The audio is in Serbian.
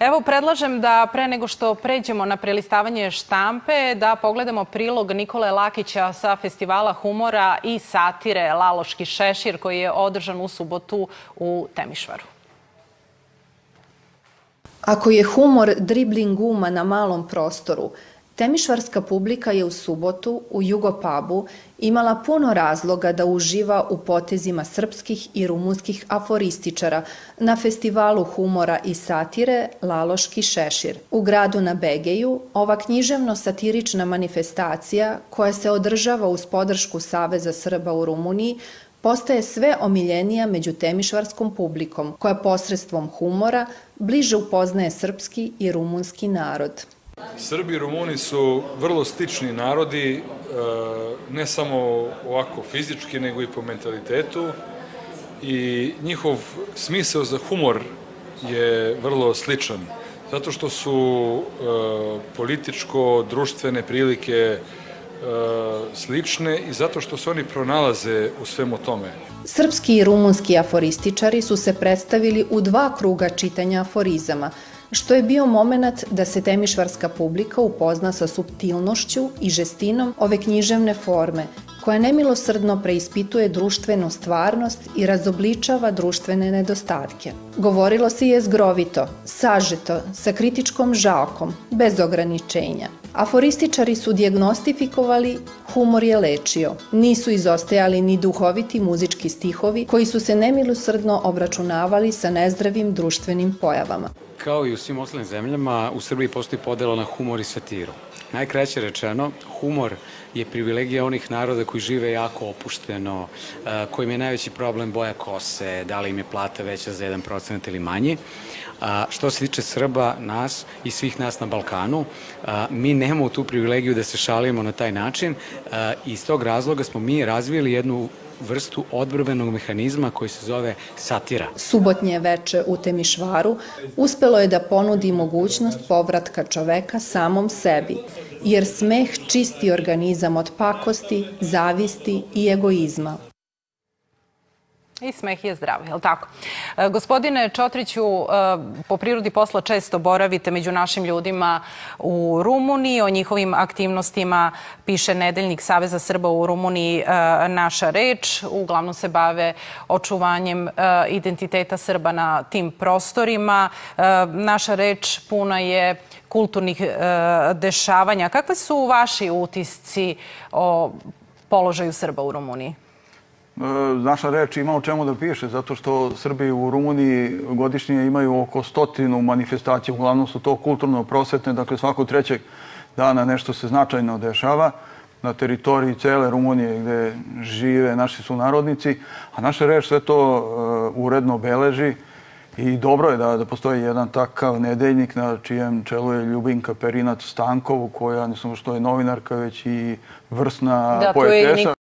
Evo, predlažem da pre nego što pređemo na prelistavanje štampe, da pogledamo prilog Nikole Lakića sa Festivala humora i satire Laloški šešir, koji je održan u subotu u Temišvaru. Ako je humor dribling uma na malom prostoru, temišvarska publika je u subotu u Jugopubu imala puno razloga da uživa u potezima srpskih i rumunskih aforističara na Festivalu humora i satire Laloški šešir. U gradu na Begeju ova književno-satirična manifestacija, koja se održava uz podršku Saveza Srba u Rumuniji, postaje sve omiljenija među temišvarskom publikom, koja posredstvom humora bliže upoznaje srpski i rumunski narod. Srbi i Rumuni su vrlo slični narodi, ne samo ovako fizički, nego i po mentalitetu. I njihov smisao za humor je vrlo sličan, zato što su političko-društvene prilike slične i zato što se oni pronalaze u svemu tome. Srpski i rumunski aforističari su se predstavili u 2 kruga čitanja aforizama, što je bio moment da se temišvarska publika upozna sa suptilnošću i žestinom ove književne forme, koja nemilosrdno preispituje društvenu stvarnost i razobličava društvene nedostatke. Govorilo se jezgrovito, sažeto, sa kritičkom žakom, bez ograničenja. Aforističari su dijagnostifikovali, humor je lečio. Nisu izostajali ni duhoviti muzički stihovi koji su se nemilosrdno obračunavali sa nezdravim društvenim pojavama. Kao i u svim ostalim zemljama, u Srbiji postoji podela na humor i satiru. Najkraće rečeno, humor je privilegija onih naroda koji žive jako opušteno, kojim je najveći problem boja kose, da li im je plata veća za 1% ili manji. Što se tiče Srba, nas i svih nas na Balkanu, mi nemamo tu privilegiju da se šalimo na taj način i iz tog razloga smo mi razvijeli jednu vrstu odbrbenog mehanizma koji se zove satira. Subotnje veče u Temišvaru uspelo je da ponudi mogućnost povratka čoveka samom sebi, jer smeh čisti organizam od pakosti, zavisti i egoizma. I smeh je zdrav, je li tako? Gospodine Čotriću, po prirodi posla često boravite među našim ljudima u Rumuniji. O njihovim aktivnostima piše nedeljnik Saveza Srba u Rumuniji Naša reč. Uglavnom se bave očuvanjem identiteta Srba na tim prostorima. Naša reč puna je kulturnih dešavanja. Kakve su vaši utisci o položaju Srba u Rumuniji? Naša reč ima o čemu da piše, zato što Srbi u Rumuniji godišnje imaju oko 100 manifestacija, uglavnom su to kulturno-prosvetne, dakle svakog 3. dana nešto se značajno dešava na teritoriji cele Rumunije gde žive naši sunarodnici, a naša reč sve to uredno beleži i dobro je da postoji jedan takav nedeljnik na čijem čelu je Ljubinka Perinac Stankov, koja ne samo što je novinarka, već i vrsna poetesa.